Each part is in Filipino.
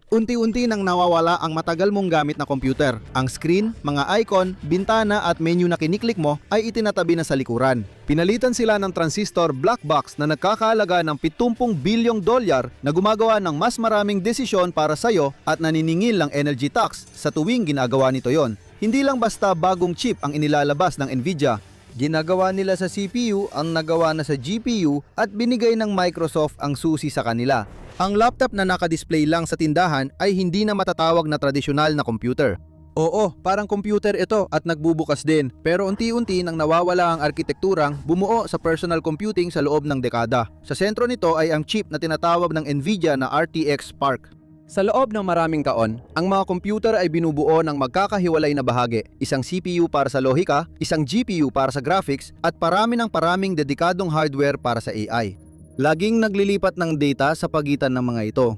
Unti-unti nang nawawala ang matagal mong gamit na computer. Ang screen, mga icon, bintana at menu na kiniklik mo ay itinatabi na sa likuran. Pinalitan sila ng transistor black box na nagkakahalaga ng 70 bilyong dolyar na gumagawa ng mas maraming desisyon para sa'yo at naniningil ng energy tax sa tuwing ginagawa nito yon. Hindi lang basta bagong chip ang inilalabas ng Nvidia. Ginagawa nila sa CPU ang nagawa na sa GPU at binigay ng Microsoft ang susi sa kanila. Ang laptop na nakadisplay lang sa tindahan ay hindi na matatawag na tradisyonal na computer. Oo, parang computer ito at nagbubukas din, pero unti-unti nang nawawala ang arkitekturang bumuo sa personal computing sa loob ng dekada. Sa sentro nito ay ang chip na tinatawag ng Nvidia na RTX Spark. Sa loob ng maraming taon, ang mga computer ay binubuo ng magkakahiwalay na bahagi, isang CPU para sa lohika, isang GPU para sa graphics, at paraming dedikadong hardware para sa AI. Laging naglilipat ng data sa pagitan ng mga ito.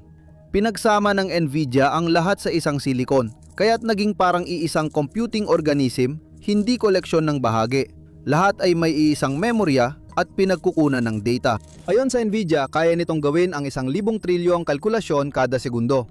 Pinagsama ng Nvidia ang lahat sa isang silicon, kaya't naging parang iisang computing organism, hindi koleksyon ng bahagi. Lahat ay may iisang memorya at pinagkukunan ng data. Ayon sa Nvidia, kaya nitong gawin ang 1,000 trilyong kalkulasyon kada segundo.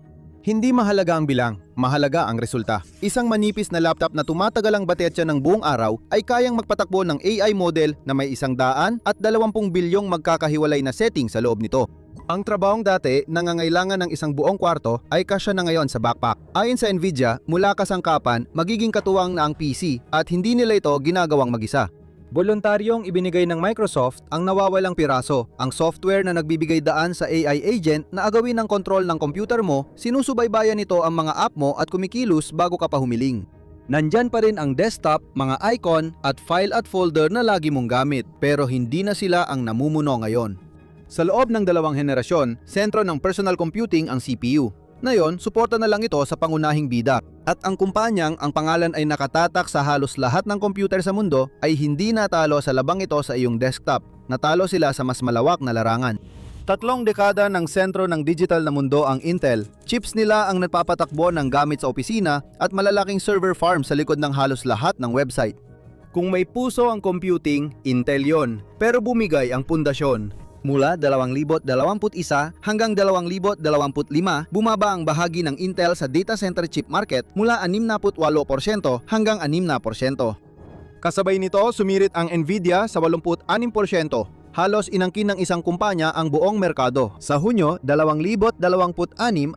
Hindi mahalaga ang bilang, mahalaga ang resulta. Isang manipis na laptop na tumatagal ang baterya ng buong araw ay kayang magpatakbo ng AI model na may 100 at 20 bilyong magkakahiwalay na setting sa loob nito. Ang trabahong dati nangangailangan ng isang buong kwarto ay kasya na ngayon sa backpack. Ayon sa Nvidia, mula kasangkapan, magiging katuwang na ang PC at hindi nila ito ginagawang mag-isa. Voluntaryong ibinigay ng Microsoft ang nawawalang piraso, ang software na nagbibigay daan sa AI agent na agawin ng kontrol ng computer mo, sinusubaybayan nito ang mga app mo at kumikilos bago ka pa humiling. Nandyan pa rin ang desktop, mga icon at file at folder na lagi mong gamit, pero hindi na sila ang namumuno ngayon. Sa loob ng 2 henerasyon, sentro ng personal computing ang CPU. Ngayon, suporta na lang ito sa pangunahing bida. At ang kumpanyang ang pangalan ay nakatatak sa halos lahat ng computer sa mundo ay hindi natalo sa labang ito sa iyong desktop. Natalo sila sa mas malawak na larangan. 3 dekada ng sentro ng digital na mundo ang Intel. Chips nila ang nagpapatakbo ng gamit sa opisina at malalaking server farm sa likod ng halos lahat ng website. Kung may puso ang computing, Intel yon. Pero bumigay ang pundasyon. Mula 2021 hanggang 2025, bumaba ang bahagi ng Intel sa data center chip market mula 68% hanggang 6%. Kasabay nito, sumirit ang Nvidia sa 86%. Halos inangkin ng isang kumpanya ang buong merkado. Sa Hunyo 2026,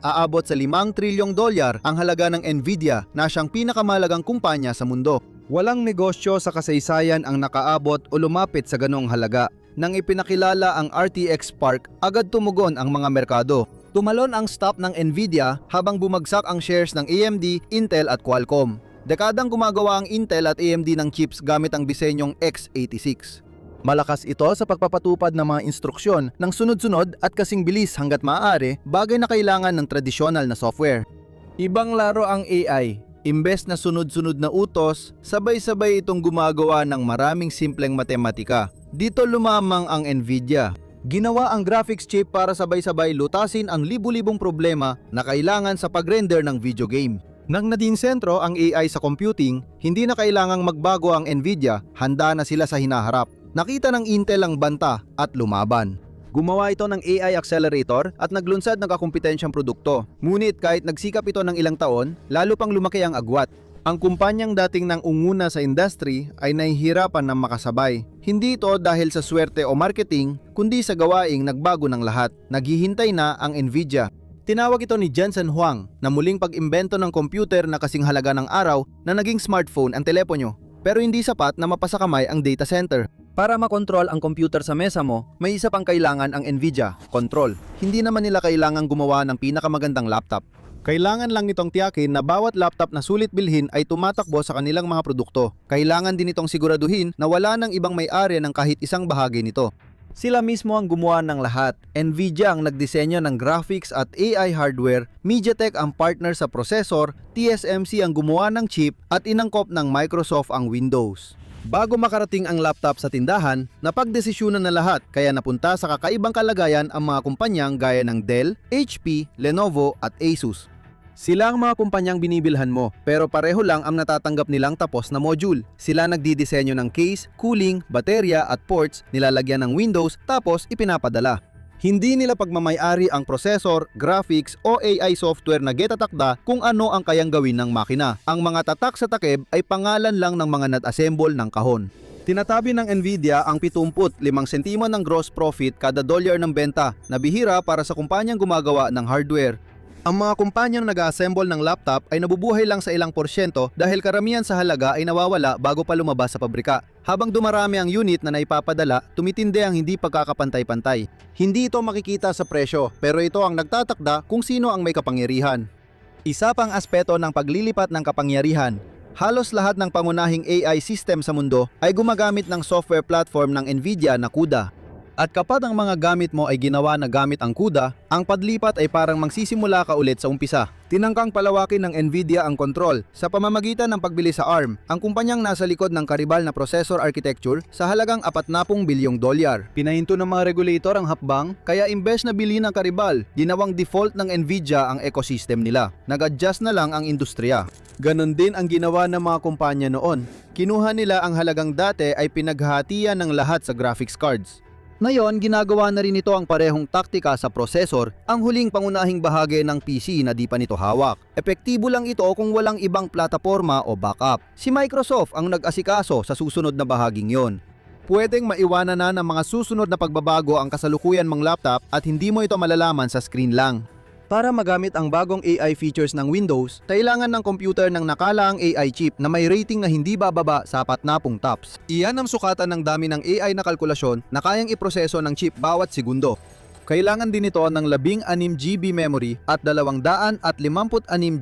aabot sa 5 trilyong dolyar ang halaga ng Nvidia na siyang pinakamahalagang kumpanya sa mundo. Walang negosyo sa kasaysayan ang nakaabot o lumapit sa ganong halaga. Nang ipinakilala ang RTX Spark, agad tumugon ang mga merkado. Tumalon ang stock ng Nvidia habang bumagsak ang shares ng AMD, Intel at Qualcomm. Dekadang gumagawa ang Intel at AMD ng chips gamit ang disenyong x86. Malakas ito sa pagpapatupad ng mga instruksyon ng sunod-sunod at kasing bilis hanggat maaari, bagay na kailangan ng tradisyonal na software. Ibang laro ang AI. Imbes na sunod-sunod na utos, sabay-sabay itong gumagawa ng maraming simpleng matematika. Dito lumamang ang Nvidia. Ginawa ang graphics chip para sabay-sabay lutasin ang libu-libong problema na kailangan sa pag-render ng video game. Nang naging sentro ang AI sa computing, hindi na kailangang magbago ang Nvidia, handa na sila sa hinaharap. Nakita ng Intel ang banta at lumaban. Gumawa ito ng AI accelerator at naglunsad ng kakumpetensyang produkto. Ngunit kahit nagsikap ito ng ilang taon, lalo pang lumaki ang agwat. Ang kumpanyang dating nang unguna sa industry ay nahihirapan na makasabay. Hindi ito dahil sa swerte o marketing, kundi sa gawaing nagbago ng lahat. Naghihintay na ang Nvidia. Tinawag ito ni Jensen Huang na muling pag-imbento ng computer na kasing halaga ng araw na naging smartphone ang telepono. Pero hindi sapat na mapasakamay ang data center. Para makontrol ang computer sa mesa mo, may isa pang kailangan ang Nvidia, control. Hindi naman nila kailangang gumawa ng pinakamagandang laptop. Kailangan lang nitong tiyakin na bawat laptop na sulit bilhin ay tumatakbo sa kanilang mga produkto. Kailangan din itong siguraduhin na wala nang ibang may-ari ng kahit isang bahagi nito. Sila mismo ang gumawa ng lahat. Nvidia ang nagdisenyo ng graphics at AI hardware, MediaTek ang partner sa processor, TSMC ang gumawa ng chip at inangkop ng Microsoft ang Windows. Bago makarating ang laptop sa tindahan, napagdesisyonan na lahat kaya napunta sa kakaibang kalagayan ang mga kumpanyang gaya ng Dell, HP, Lenovo at Asus. Sila ang mga kumpanyang binibilhan mo, pero pareho lang ang natatanggap nilang tapos na module. Sila nagdidisenyo ng case, cooling, baterya at ports, nilalagyan ng Windows tapos ipinapadala. Hindi nila pagmamayari ang processor, graphics o AI software na getatakda kung ano ang kayang gawin ng makina. Ang mga tatak sa takip ay pangalan lang ng mga nat-assemble ng kahon. Tinatabi ng Nvidia ang 75 sentimo ng gross profit kada dolyar ng benta na bihira para sa kumpanyang gumagawa ng hardware. Ang mga kumpanyang nag-assemble ng laptop ay nabubuhay lang sa ilang porsyento dahil karamihan sa halaga ay nawawala bago pa lumabas sa pabrika. Habang dumarami ang unit na naipapadala, tumitindi ang hindi pagkakapantay-pantay. Hindi ito makikita sa presyo, pero ito ang nagtatakda kung sino ang may kapangyarihan. Isa pang aspeto ng paglilipat ng kapangyarihan. Halos lahat ng pangunahing AI system sa mundo ay gumagamit ng software platform ng Nvidia na CUDA. At kapag ang mga gamit mo ay ginawa na gamit ang CUDA, ang paglipat ay parang magsisimula ka ulit sa umpisa. Tinangkang palawakin ng Nvidia ang kontrol sa pamamagitan ng pagbili sa ARM, ang kumpanyang nasa likod ng karibal na processor architecture sa halagang 40 bilyong dolyar. Pinahinto ng mga regulator ang hakbang, kaya imbes na bilhin ng karibal, ginawang default ng Nvidia ang ecosystem nila. Nag-adjust na lang ang industriya. Ganon din ang ginawa ng mga kumpanya noon. Kinuha nila ang halagang dati ay pinaghatian ng lahat sa graphics cards. Ngayon, ginagawa na rin ito ang parehong taktika sa processor, ang huling pangunahing bahagi ng PC na di pa nito hawak. Epektibo lang ito kung walang ibang plataporma o backup. Si Microsoft ang nag-asikaso sa susunod na bahaging yon. Pwedeng maiwanan na ng mga susunod na pagbabago ang kasalukuyan mong laptop at hindi mo ito malalaman sa screen lang. Para magamit ang bagong AI features ng Windows, kailangan ng computer ng nakalaang AI chip na may rating na hindi bababa sa 40 TOPS. Iyan ang sukatan ng dami ng AI na kalkulasyon na kayang iproseso ng chip bawat segundo. Kailangan din ito ng 16 GB memory at 256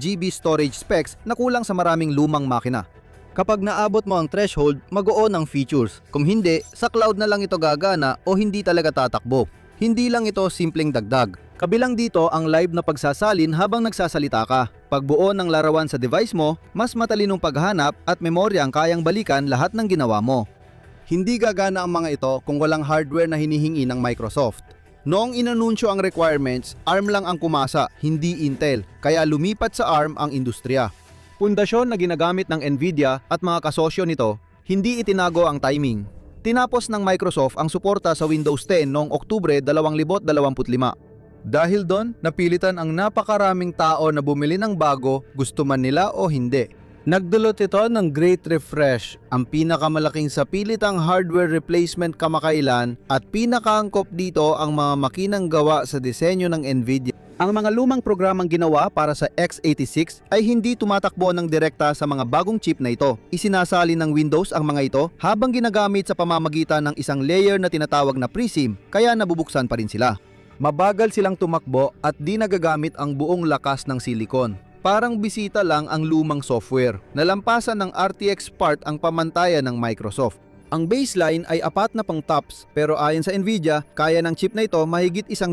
GB storage specs na kulang sa maraming lumang makina. Kapag naabot mo ang threshold, mag-o-on ang features. Kung hindi, sa cloud na lang ito gagana o hindi talaga tatakbo. Hindi lang ito simpleng dagdag. Kabilang dito ang live na pagsasalin habang nagsasalita ka. Pagbuo ng larawan sa device mo, mas matalinong paghanap at memorya ang kayang balikan lahat ng ginawa mo. Hindi gagana ang mga ito kung walang hardware na hinihingi ng Microsoft. Noong inanunsyo ang requirements, ARM lang ang kumasa, hindi Intel, kaya lumipat sa ARM ang industriya. Pundasyon na ginagamit ng Nvidia at mga kasosyo nito, hindi itinago ang timing. Tinapos ng Microsoft ang suporta sa Windows 10 noong Oktubre 2025. Dahil doon, napilitan ang napakaraming tao na bumili ng bago, gusto man nila o hindi. Nagdulot ito ng Great Refresh, ang pinakamalaking sa pilitang hardware replacement kamakailan at pinakaangkop dito ang mga makinang gawa sa disenyo ng Nvidia. Ang mga lumang programang ginawa para sa x86 ay hindi tumatakbo ng direkta sa mga bagong chip na ito. Isinasali ng Windows ang mga ito habang ginagamit sa pamamagitan ng isang layer na tinatawag na presim, kaya nabubuksan pa rin sila. Mabagal silang tumakbo at di nagagamit ang buong lakas ng silicon. Parang bisita lang ang lumang software. Nalampasan ng RTX part ang pamantayan ng Microsoft. Ang baseline ay 4 na pang TOPS, pero ayon sa Nvidia, kaya ng chip na ito mahigit 1,000,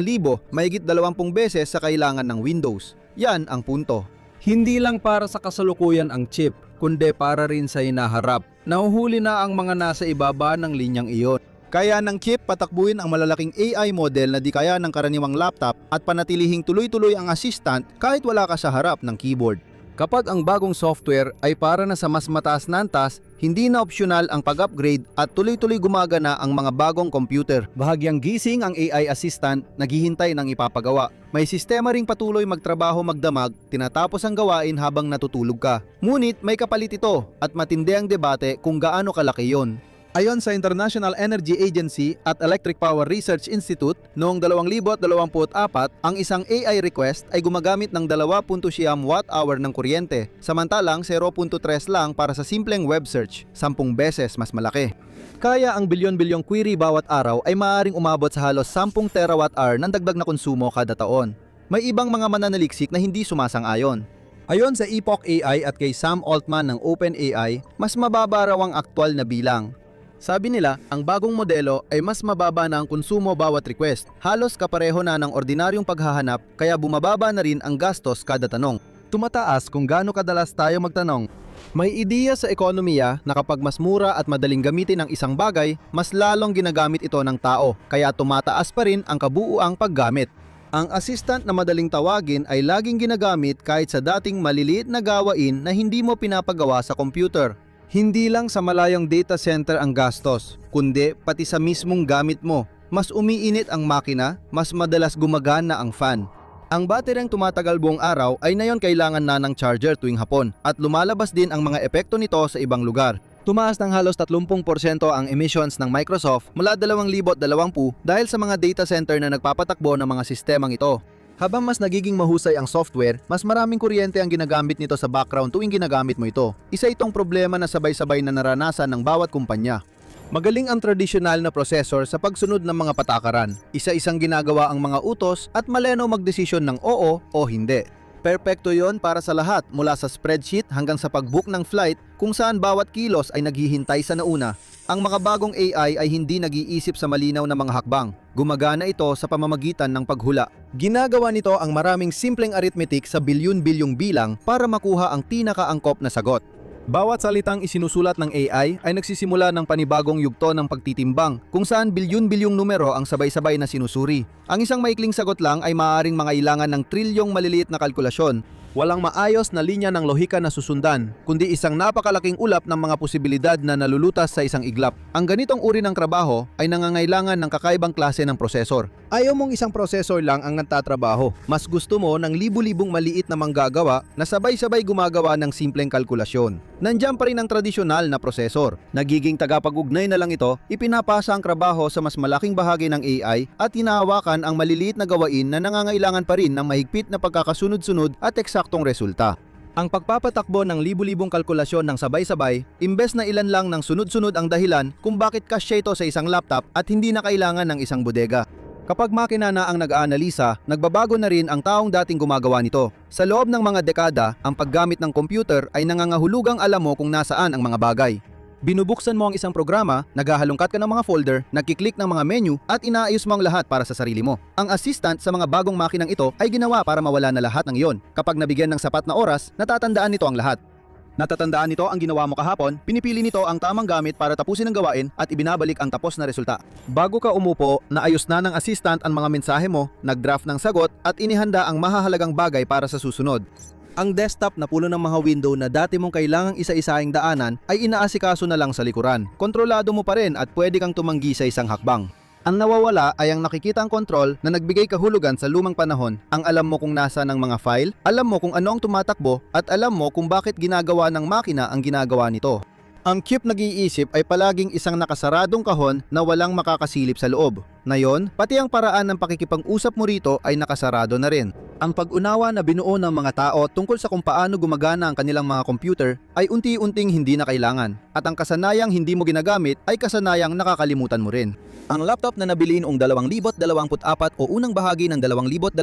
mahigit 20 beses sa kailangan ng Windows. Yan ang punto. Hindi lang para sa kasalukuyan ang chip, kundi para rin sa hinaharap. Nahuhuli na ang mga nasa ibaba ng linyang iyon. Kaya ng chip patakbuhin ang malalaking AI model na di kaya ng karaniwang laptop at panatilihing tuloy-tuloy ang assistant kahit wala ka sa harap ng keyboard. Kapag ang bagong software ay para na sa mas mataas na antas, hindi na opsyonal ang pag-upgrade at tuloy-tuloy gumagana ang mga bagong computer. Bahagyang gising ang AI assistant, naghihintay ng ipapagawa. May sistema ring patuloy magtrabaho magdamag, tinatapos ang gawain habang natutulog ka. Ngunit may kapalit ito at matindi ang debate kung gaano kalaki yon. Ayon sa International Energy Agency at Electric Power Research Institute, noong 2024, ang isang AI request ay gumagamit ng 2.9 watt-hour ng kuryente, samantalang 0.3 lang para sa simpleng web search, 10 beses mas malaki. Kaya ang bilyon-bilyong query bawat araw ay maaaring umabot sa halos 10 terawatt-hour ng dagdag na konsumo kada taon. May ibang mga mananaliksik na hindi sumasang-ayon. Ayon sa Epoch AI at kay Sam Altman ng OpenAI, mas mababa raw ang aktwal na bilang. Sabi nila, ang bagong modelo ay mas mababa na ang konsumo bawat request. Halos kapareho na ng ordinaryong paghahanap, kaya bumababa na rin ang gastos kada tanong. Tumataas kung gaano kadalas tayo magtanong. May ideya sa ekonomiya na kapag mas mura at madaling gamitin ang isang bagay, mas lalong ginagamit ito ng tao, kaya tumataas pa rin ang kabuuang paggamit. Ang assistant na madaling tawagin ay laging ginagamit kahit sa dating maliliit na gawain na hindi mo pinapagawa sa computer. Hindi lang sa malayong data center ang gastos, kundi pati sa mismong gamit mo. Mas umiinit ang makina, mas madalas gumagana ang fan. Ang bateryang tumatagal buong araw ay ngayon kailangan na ng charger tuwing hapon at lumalabas din ang mga epekto nito sa ibang lugar. Tumaas ng halos 30% ang emissions ng Microsoft mula 2020 dahil sa mga data center na nagpapatakbo ng mga sistemang ito. Habang mas nagiging mahusay ang software, mas maraming kuryente ang ginagamit nito sa background tuwing ginagamit mo ito. Isa itong problema na sabay-sabay na naranasan ng bawat kumpanya. Magaling ang tradisyonal na processor sa pagsunod ng mga patakaran. Isa-isang ginagawa ang mga utos at maleno magdesisyon ng oo o hindi. Perpekto yon para sa lahat mula sa spreadsheet hanggang sa pag-book ng flight kung saan bawat kilos ay naghihintay sa nauna. Ang mga bagong AI ay hindi nag-iisip sa malinaw na mga hakbang. Gumagana ito sa pamamagitan ng paghula. Ginagawa nito ang maraming simpleng arithmetic sa bilyon-bilyong bilang para makuha ang pinakaangkop na sagot. Bawat salitang isinusulat ng AI ay nagsisimula ng panibagong yugto ng pagtitimbang kung saan bilyon-bilyong numero ang sabay-sabay na sinusuri. Ang isang maikling sagot lang ay maaaring mangailangan ng trilyong maliliit na kalkulasyon. Walang maayos na linya ng lohika na susundan, kundi isang napakalaking ulap ng mga posibilidad na nalulutas sa isang iglap. Ang ganitong uri ng trabaho ay nangangailangan ng kakaibang klase ng prosesor. Ayaw mong isang prosesor lang ang nagtatrabaho. Mas gusto mo ng libu-libong maliit na manggagawa na sabay-sabay gumagawa ng simpleng kalkulasyon. Nandiyan pa rin ang tradisyonal na prosesor. Nagiging tagapag-ugnay na lang ito, ipinapasa ang trabaho sa mas malaking bahagi ng AI at hinahawakan ang maliliit na gawain na nangangailangan pa rin ng mahigpit na pagkakasunod-sunod at eksaktong resulta. Ang pagpapatakbo ng libu-libong kalkulasyon ng sabay-sabay, imbes na ilan lang ng sunod-sunod ang dahilan kung bakit kasya ito sa isang laptop at hindi na kailangan ng isang bodega. Kapag makina na ang nag-aanalisa, nagbabago na rin ang taong dating gumagawa nito. Sa loob ng mga dekada, ang paggamit ng computer ay nangangahulugang alam mo kung nasaan ang mga bagay. Binubuksan mo ang isang programa, naghahalongkat ka ng mga folder, nagkiklik ng mga menu at inaayos mo ang lahat para sa sarili mo. Ang assistant sa mga bagong makinang ito ay ginawa para mawala na lahat ng iyon. Kapag nabigyan ng sapat na oras, natatandaan nito ang lahat. Natatandaan nito ang ginawa mo kahapon, pinipili nito ang tamang gamit para tapusin ang gawain at ibinabalik ang tapos na resulta. Bago ka umupo, naayos na ng assistant ang mga mensahe mo, nag-draft ng sagot at inihanda ang mahahalagang bagay para sa susunod. Ang desktop na puno ng mga window na dati mong kailangang isa-isahing daanan ay inaasikaso na lang sa likuran. Kontrolado mo pa rin at pwede kang tumanggi sa isang hakbang. Ang nawawala ay ang nakikitang kontrol na nagbigay kahulugan sa lumang panahon. Ang alam mo kung nasa ng mga file, alam mo kung ano ang tumatakbo, at alam mo kung bakit ginagawa ng makina ang ginagawa nito. Ang cube nag-iisip ay palaging isang nakasaradong kahon na walang makakasilip sa loob. Ngayon, pati ang paraan ng pakikipag-usap mo rito ay nakasarado na rin. Ang pag-unawa na binuo ng mga tao tungkol sa kung paano gumagana ang kanilang mga computer ay unti-unting hindi na kailangan. At ang kasanayang hindi mo ginagamit ay kasanayang nakakalimutan mo rin. Ang laptop na nabili noong 2024 o unang bahagi ng 2025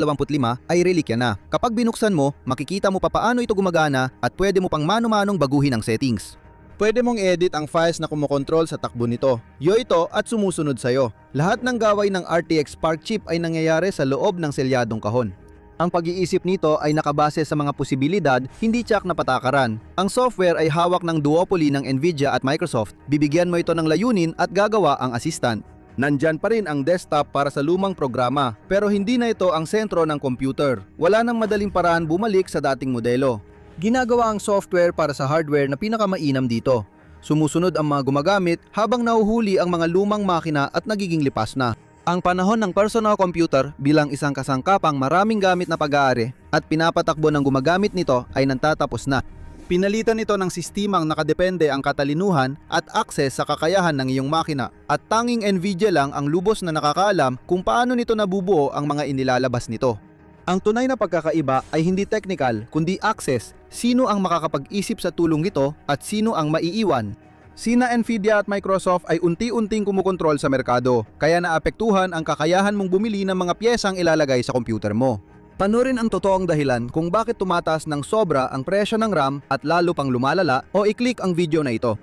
ay relikya na. Kapag binuksan mo, makikita mo pa paano ito gumagana at pwede mo pang mano-manong baguhin ang settings. Pwede mong i-edit ang files na kumokontrol sa takbo nito. Ito at sumusunod sa'yo. Lahat ng gaway ng RTX Spark chip ay nangyayari sa loob ng selyadong kahon. Ang pag-iisip nito ay nakabase sa mga posibilidad, hindi tiyak na patakaran. Ang software ay hawak ng duopoly ng Nvidia at Microsoft. Bibigyan mo ito ng layunin at gagawa ang assistant. Nandyan pa rin ang desktop para sa lumang programa, pero hindi na ito ang sentro ng computer. Wala nang madaling paraan bumalik sa dating modelo. Ginagawa ang software para sa hardware na pinakamainam dito. Sumusunod ang mga gumagamit habang nahuhuli ang mga lumang makina at nagiging lipas na. Ang panahon ng personal computer bilang isang kasangkapang maraming gamit na pag-aari at pinapatakbo ng gumagamit nito ay nantatapos na. Pinalitan ito ng sistemang nakadepende ang katalinuhan at access sa kakayahan ng iyong makina at tanging Nvidia lang ang lubos na nakakaalam kung paano nito nabubuo ang mga inilalabas nito. Ang tunay na pagkakaiba ay hindi technical kundi access, sino ang makakapag-isip sa tulong nito at sino ang maiiwan. Sina Nvidia at Microsoft ay unti-unting kumukontrol sa merkado, kaya naapektuhan ang kakayahan mong bumili ng mga piyesang ilalagay sa computer mo. Panurin ang totoong dahilan kung bakit tumataas ng sobra ang presyo ng RAM at lalo pang lumalala o i-click ang video na ito.